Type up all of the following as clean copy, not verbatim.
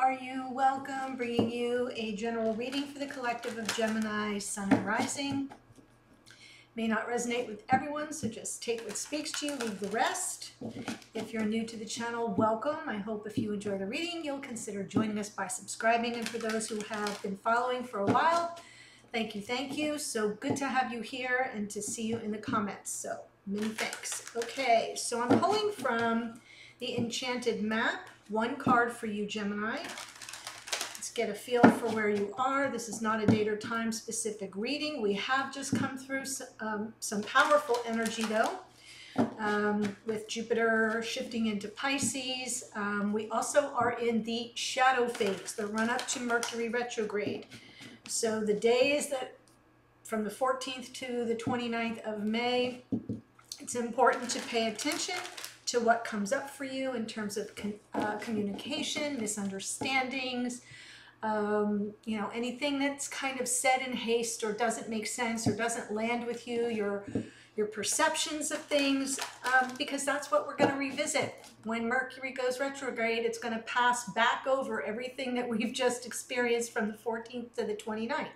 are you? Welcome, bringing you a general reading for the collective of Gemini, Sun and Rising. May not resonate with everyone, so just take what speaks to you, leave the rest. If you're new to the channel, welcome. I hope if you enjoy the reading, you'll consider joining us by subscribing. And for those who have been following for a while, thank you, thank you. So good to have you here and to see you in the comments. So many thanks. Okay, so I'm pulling from the Enchanted Map. One card for you, Gemini. Let's get a feel for where you are. This is not a date or time specific reading. We have just come through some powerful energy though, with Jupiter shifting into Pisces. We also are in the shadow phase, the run up to Mercury retrograde. So the days that from the 14th to the 29th of May, it's important to pay attention to what comes up for you in terms of communication, misunderstandings, you know, anything that's kind of said in haste or doesn't make sense or doesn't land with you, your perceptions of things, because that's what we're going to revisit. When Mercury goes retrograde, it's going to pass back over everything that we've just experienced from the 14th to the 29th.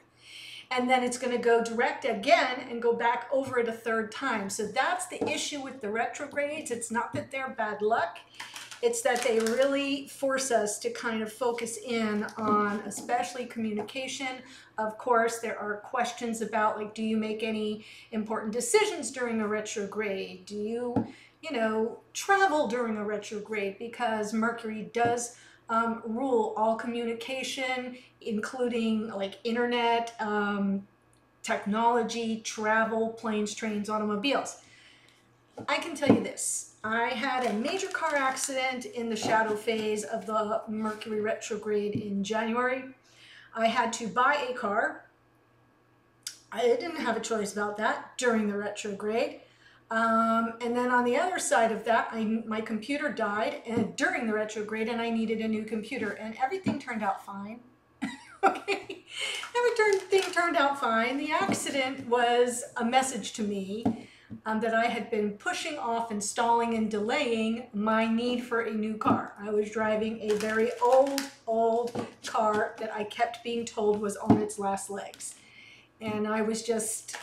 And then it's going to go direct again and go back over it a third time. So that's the issue with the retrogrades. It's not that they're bad luck. It's that they really force us to kind of focus in on especially communication. Of course, there are questions about, like, do you make any important decisions during a retrograde? Do you know, travel during a retrograde? Because Mercury does rule all communication, including like internet, technology, travel, planes, trains, automobiles. I can tell you this. I had a major car accident in the shadow phase of the Mercury retrograde in January. I had to buy a car. I didn't have a choice about that during the retrograde. And then on the other side of that, my computer died during the retrograde and I needed a new computer, and everything turned out fine. Okay, everything turned out fine. The accident was a message to me that I had been pushing off and stalling and delaying my need for a new car. I was driving a very old car that I kept being told was on its last legs. And I was just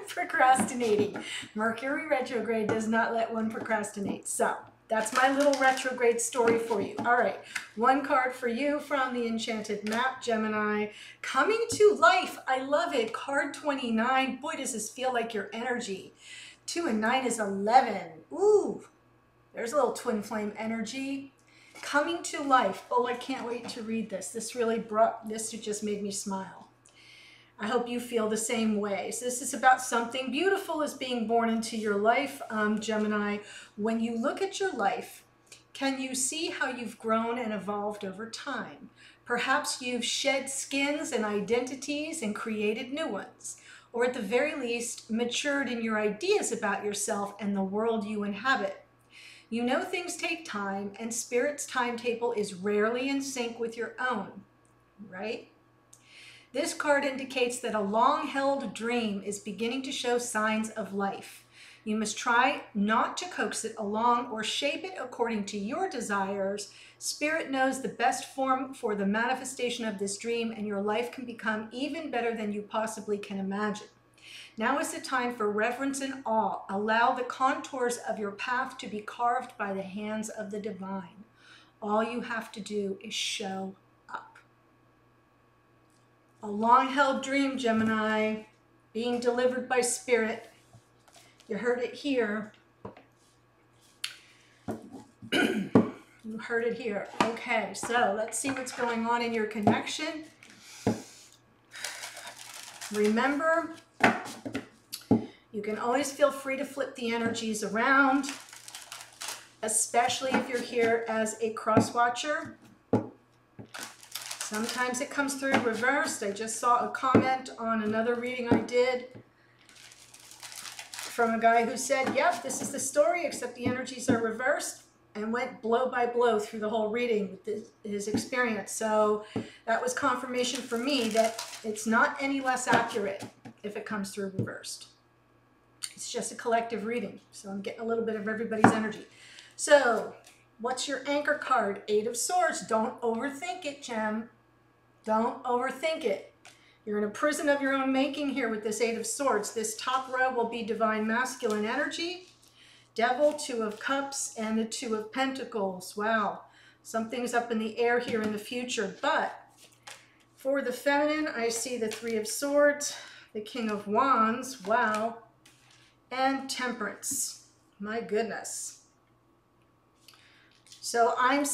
procrastinating. Mercury retrograde does not let one procrastinate. So that's my little retrograde story for you. All right, one card for you from the Enchanted Map, Gemini. Coming to life. I love it. Card 29. Boy, does this feel like your energy. 2 and 9 is 11. Ooh, there's a little twin flame energy. Coming to life. Oh, I can't wait to read this. This really brought, this just made me smile. I hope you feel the same way. So this is about something beautiful is being born into your life, Gemini. When you look at your life, can you see how you've grown and evolved over time? Perhaps you've shed skins and identities and created new ones, or at the very least, matured in your ideas about yourself and the world you inhabit. You know things take time, and Spirit's timetable is rarely in sync with your own, right? This card indicates that a long-held dream is beginning to show signs of life. You must try not to coax it along or shape it according to your desires. Spirit knows the best form for the manifestation of this dream, and your life can become even better than you possibly can imagine. Now is the time for reverence and awe. Allow the contours of your path to be carved by the hands of the divine. All you have to do is show up. A long-held dream, Gemini, being delivered by Spirit. You heard it here. You heard it here. Okay, so let's see what's going on in your connection. Remember, you can always feel free to flip the energies around, especially if you're here as a cross watcher. Sometimes it comes through reversed. I just saw a comment on another reading I did from a guy who said, yep, this is the story, except the energies are reversed, and went blow by blow through the whole reading with his experience. So that was confirmation for me that it's not any less accurate if it comes through reversed. It's just a collective reading. So I'm getting a little bit of everybody's energy. So What's your anchor card? 8 of Swords. Don't overthink it, Gem. Don't overthink it. You're in a prison of your own making here with this 8 of Swords. This top row will be divine masculine energy. Devil, 2 of Cups, and the 2 of Pentacles. Wow. Something's up in the air here in the future. But for the feminine, I see the 3 of Swords, the King of Wands. Wow. And Temperance. My goodness. So I'm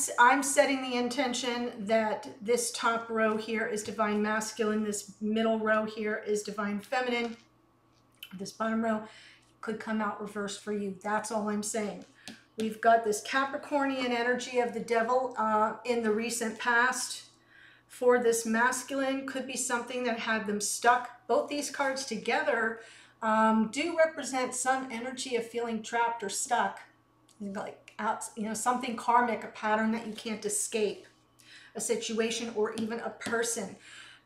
setting the intention that this top row here is divine masculine, this middle row here is divine feminine, this bottom row could come out reversed for you. That's all I'm saying. We've got this Capricornian energy of the devil in the recent past. For this masculine, could be something that had them stuck. Both these cards together do represent some energy of feeling trapped or stuck, like out, you know, something karmic, a pattern that you can't escape, a situation or even a person.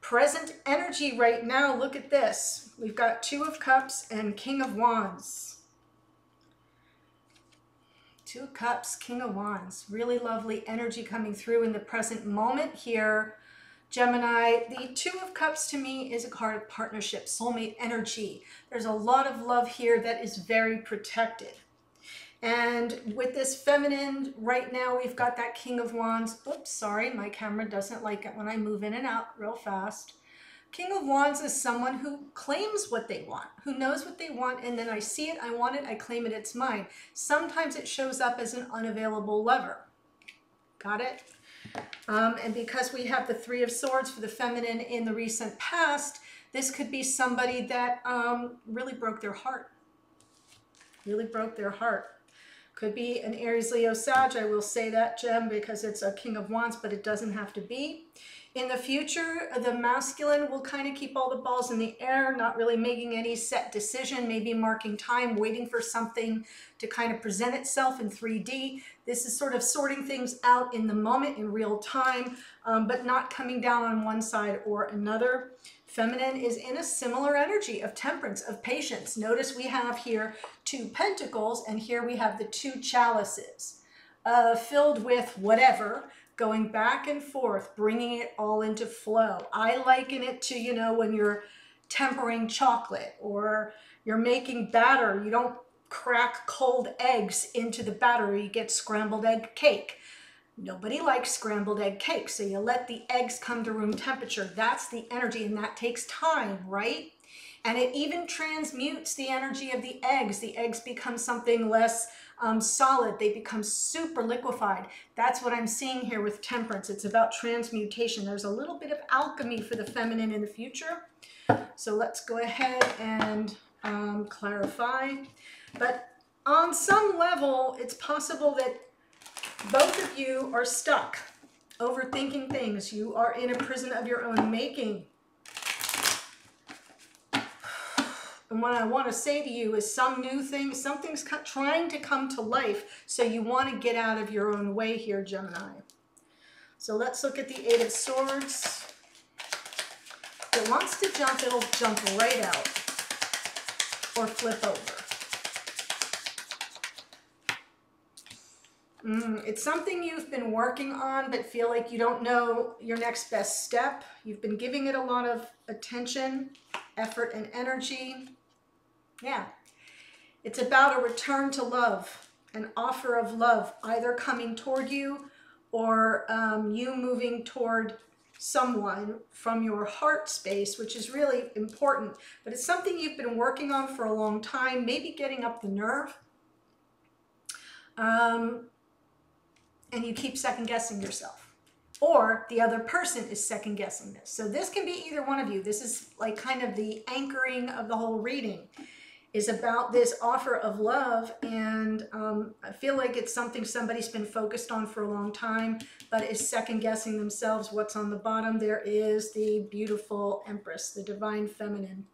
Present energy right now, look at this. We've got 2 of Cups and King of Wands. 2 of Cups, King of Wands. Really lovely energy coming through in the present moment here. Gemini, the 2 of Cups to me is a card of partnership, soulmate energy. There's a lot of love here that is very protected. And with this feminine, right now we've got that King of Wands. Oops, sorry, my camera doesn't like it when I move in and out real fast. King of Wands is someone who claims what they want, who knows what they want, and then I see it, I want it, I claim it, it's mine. Sometimes it shows up as an unavailable lover. Got it? And because we have the 3 of Swords for the feminine in the recent past, this could be somebody that really broke their heart. Really broke their heart. Could be an Aries, Leo, Sag. I will say that, Gem, because it's a King of Wands, but it doesn't have to be. In the future, the masculine will kind of keep all the balls in the air, not really making any set decision, maybe marking time, waiting for something to kind of present itself in 3D. This is sort of sorting things out in the moment, in real time, but not coming down on one side or another. Feminine is in a similar energy of temperance, of patience. Notice we have here 2 pentacles, and here we have the 2 chalices, filled with whatever, going back and forth, bringing it all into flow. I liken it to, you know, when you're tempering chocolate or you're making batter, you don't crack cold eggs into the batter, you get scrambled egg cake. Nobody likes scrambled egg cake, so you let the eggs come to room temperature. That's the energy, and that takes time, right? And it even transmutes the energy of the eggs. The eggs become something less solid. They become super liquefied. That's what I'm seeing here with temperance. It's about transmutation. There's a little bit of alchemy for the feminine in the future. So let's go ahead and clarify. But on some level, it's possible that both of you are stuck, overthinking things. You are in a prison of your own making. And what I want to say to you is some new thing, something's trying to come to life, so you want to get out of your own way here, Gemini. So let's look at the 8 of Swords. If it wants to jump, it'll jump right out or flip over. It's something you've been working on but feel like you don't know your next best step. You've been giving it a lot of attention, effort, and energy. Yeah, it's about a return to love, an offer of love, either coming toward you or you moving toward someone from your heart space, which is really important. But it's something you've been working on for a long time, maybe getting up the nerve. And you keep second guessing yourself, or the other person is second guessing this. So this can be either one of you. This is like kind of the anchoring of the whole reading, is about this offer of love. And I feel like it's something somebody's been focused on for a long time, but is second guessing themselves. What's on the bottom? There is the beautiful Empress, the divine feminine.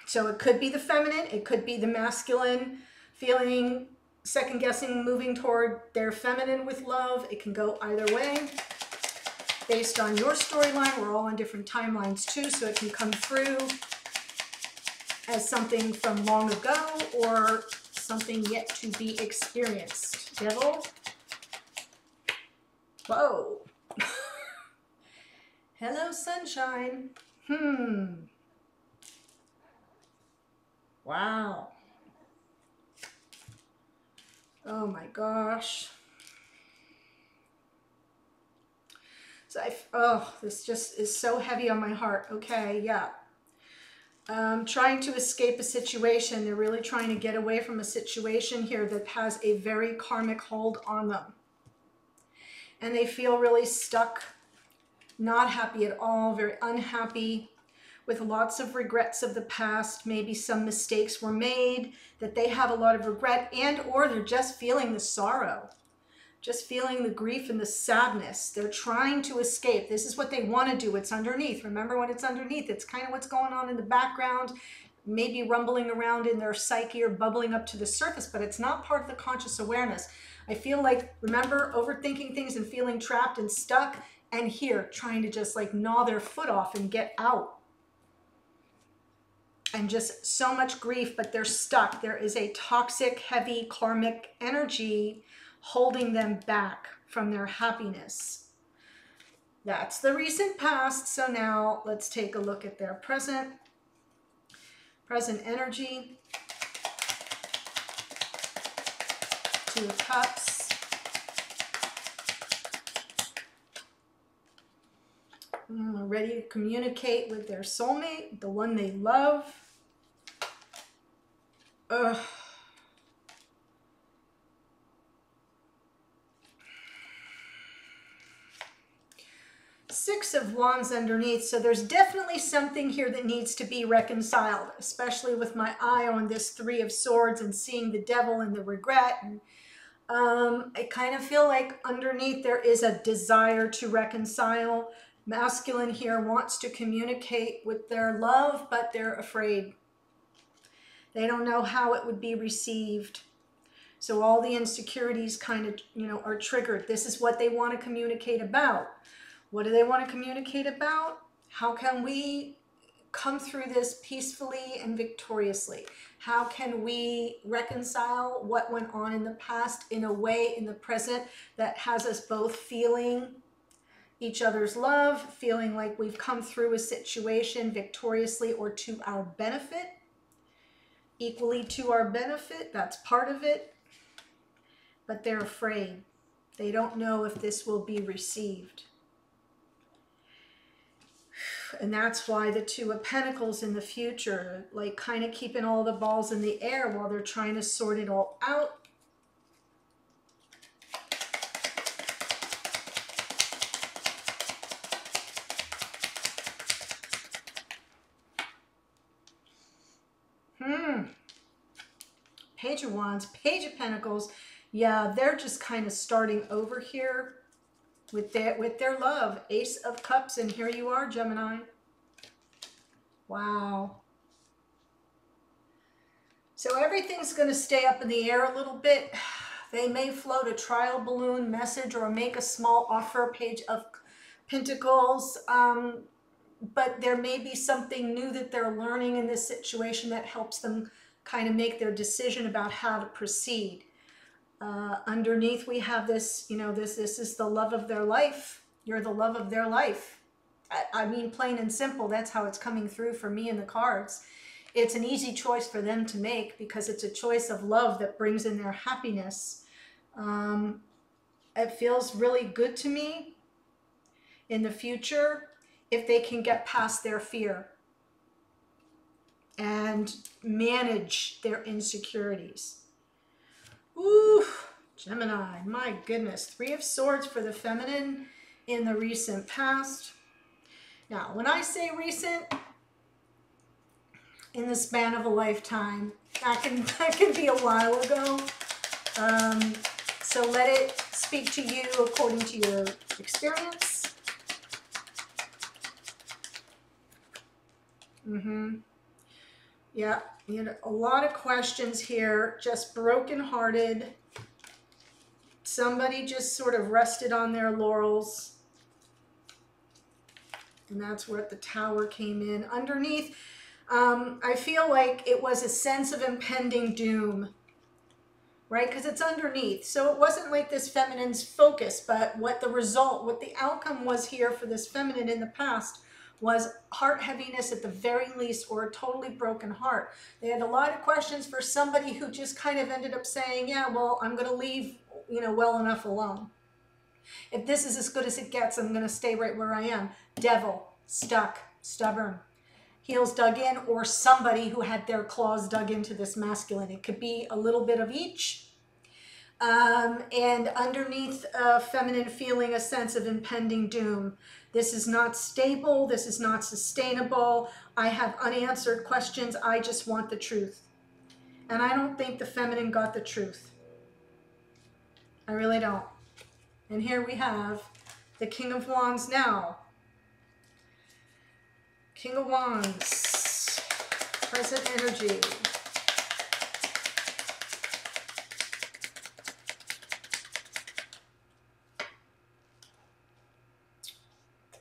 So it could be the feminine, it could be the masculine feeling second guessing, moving toward their feminine with love. It can go either way based on your storyline. We're all on different timelines too, so it can come through as something from long ago or something yet to be experienced. Devil. Whoa. Hello, sunshine. Wow. Oh my gosh. So this just is so heavy on my heart. Okay, yeah. Trying to escape a situation. They're really trying to get away from a situation here that has a very karmic hold on them. And they feel really stuck, not happy at all, very unhappy, with lots of regrets of the past. Maybe some mistakes were made, that they have a lot of regret, and or they're just feeling the sorrow, just feeling the grief and the sadness. They're trying to escape. This is what they want to do. It's underneath. Remember, when it's underneath, it's kind of what's going on in the background, maybe rumbling around in their psyche or bubbling up to the surface, but it's not part of the conscious awareness. I feel like, remember, overthinking things and feeling trapped and stuck, and here trying to just like gnaw their foot off and get out. And just so much grief, but they're stuck. There is a toxic, heavy, karmic energy holding them back from their happiness. That's the recent past. So now let's take a look at their present. Present energy. Two of Cups. Ready to communicate with their soulmate, the one they love. Ugh. Six of Wands underneath. So there's definitely something here that needs to be reconciled, especially with my eye on this Three of Swords and seeing the devil and the regret. And I kind of feel like underneath there is a desire to reconcile. Masculine here wants to communicate with their love, but they're afraid. They don't know how it would be received. So all the insecurities kind of, are triggered. This is what they want to communicate about. What do they want to communicate about? How can we come through this peacefully and victoriously? How can we reconcile what went on in the past in a way in the present that has us both feeling each other's love, feeling like we've come through a situation victoriously or to our benefit, equally to our benefit? That's part of it. But they're afraid. They don't know if this will be received. And that's why the Two of Pentacles in the future, like kind of keeping all the balls in the air while they're trying to sort it all out. Page of Wands, Page of Pentacles. Yeah, they're just kind of starting over here with their love. Ace of Cups, and here you are, Gemini. Wow. So everything's going to stay up in the air a little bit. They may float a trial balloon message or make a small offer. Page of Pentacles. But there may be something new that they're learning in this situation that helps them kind of make their decision about how to proceed. Underneath we have this, this is the love of their life. You're the love of their life. I mean, plain and simple, that's how it's coming through for me in the cards. It's an easy choice for them to make because it's a choice of love that brings in their happiness. It feels really good to me in the future if they can get past their fear and manage their insecurities. Ooh, Gemini, my goodness. Three of Swords for the feminine in the recent past. Now, when I say recent, in the span of a lifetime, that can be a while ago. So let it speak to you according to your experience. Yeah, a lot of questions here, just brokenhearted. Somebody just sort of rested on their laurels. And that's where the Tower came in. Underneath, I feel like it was a sense of impending doom. right? Because it's underneath. So it wasn't like this feminine's focus, but what the result, what the outcome was here for this feminine in the past was heart heaviness at the very least, or a totally broken heart. They had a lot of questions for somebody who just kind of ended up saying, yeah, well, I'm going to leave, you know, well enough alone. If this is as good as it gets, I'm going to stay right where I am. Devil, stuck, stubborn, heels dug in, or somebody who had their claws dug into this masculine. It could be a little bit of each. And underneath feminine feeling a sense of impending doom. This is not stable. This is not sustainable. I have unanswered questions. I just want the truth. And I don't think the feminine got the truth. I really don't. And here we have the King of Wands now. King of Wands, present energy.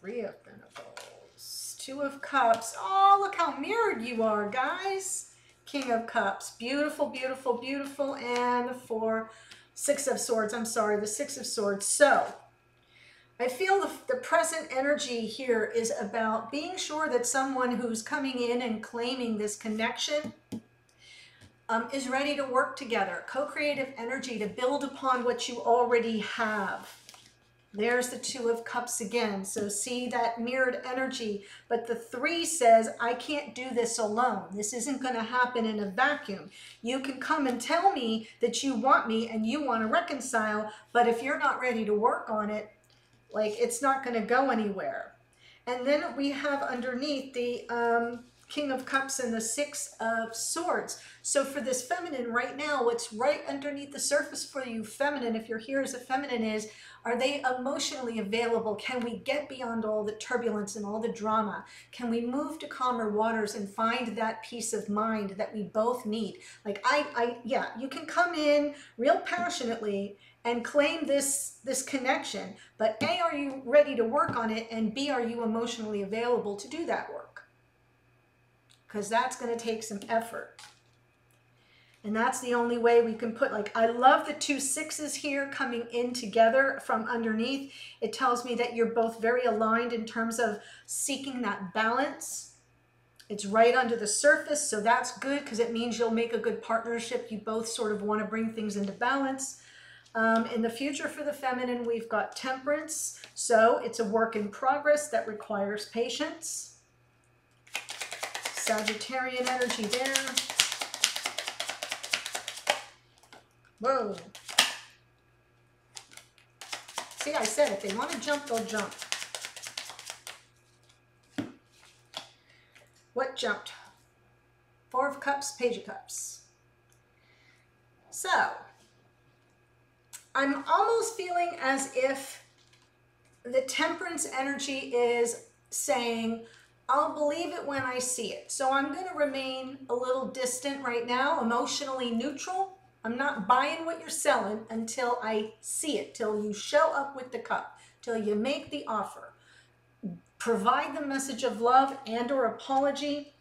Three of Pentacles, Two of Cups. Oh, look how mirrored you are, guys. King of Cups, beautiful, beautiful, beautiful. And the Six of Swords, I'm sorry, the Six of Swords. So I feel the present energy here is about being sure that someone who's coming in and claiming this connection is ready to work together. Co-creative energy to build upon what you already have. There's the Two of Cups again. So see that mirrored energy. But the Three says, I can't do this alone. This isn't going to happen in a vacuum. You can come and tell me that you want me and you want to reconcile. But if you're not ready to work on it, like, it's not going to go anywhere. And then we have underneath the King of Cups and the Six of Swords. So for this feminine right now, what's right underneath the surface for you, feminine, if you're here as a feminine, is, are they emotionally available? Can we get beyond all the turbulence and all the drama? Can we move to calmer waters and find that peace of mind that we both need? Like, yeah, you can come in real passionately and claim this connection, but A, are you ready to work on it? And B, are you emotionally available to do that work? Because that's going to take some effort. And that's the only way we can put, like, I love the two sixes here coming in together from underneath. It tells me that you're both very aligned in terms of seeking that balance. It's right under the surface, so that's good because it means you'll make a good partnership. You both sort of want to bring things into balance. In the future for the feminine, we've got Temperance. So it's a work in progress that requires patience. Sagittarian energy there. Whoa. See, I said if they want to jump, they'll jump. What jumped? Four of Cups, Page of Cups. So, I'm almost feeling as if the Temperance energy is saying, I'll believe it when I see it. So I'm going to remain a little distant right now, emotionally neutral. I'm not buying what you're selling until I see it, till you show up with the cup, till you make the offer. Provide the message of love and or apology.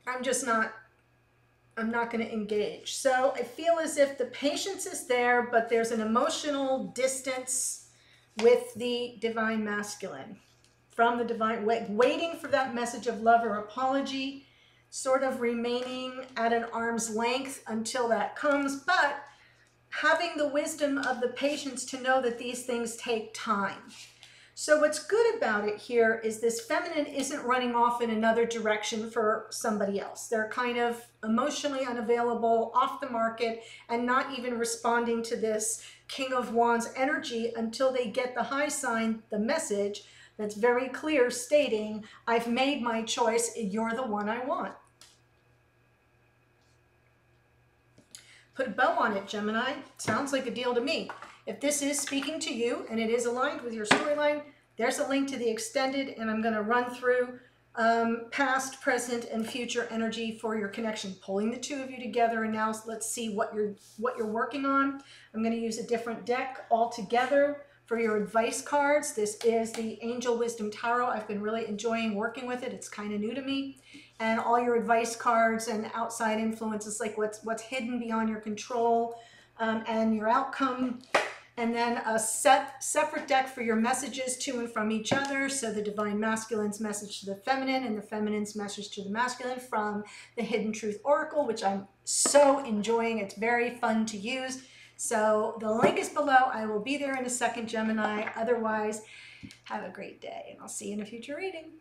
I'm not going to engage. So I feel as if the patience is there, but there's an emotional distance with the divine masculine. From the divine, waiting for that message of love or apology, sort of remaining at an arm's length until that comes, but having the wisdom of the patience to know that these things take time. So what's good about it here is this feminine isn't running off in another direction for somebody else. They're kind of emotionally unavailable, off the market, and not even responding to this King of Wands energy until they get the high sign, the message that's very clear stating, I've made my choice, you're the one I want. Put a bow on it, Gemini. Sounds like a deal to me. If this is speaking to you and it is aligned with your storyline, there's a link to the extended, and I'm going to run through past, present, and future energy for your connection, pulling the two of you together. And now let's see what you're working on. I'm going to use a different deck altogether For your advice cards, this is the Angel Wisdom Tarot. I've been really enjoying working with it. It's kind of new to me. And all your advice cards and outside influences, like what's hidden beyond your control, and your outcome. And then a separate deck for your messages to and from each other. So the Divine Masculine's message to the feminine and the feminine's message to the masculine from the Hidden Truth Oracle, which I'm so enjoying. It's very fun to use. So the link is below. I will be there in a second, Gemini. Otherwise, have a great day, and I'll see you in a future reading.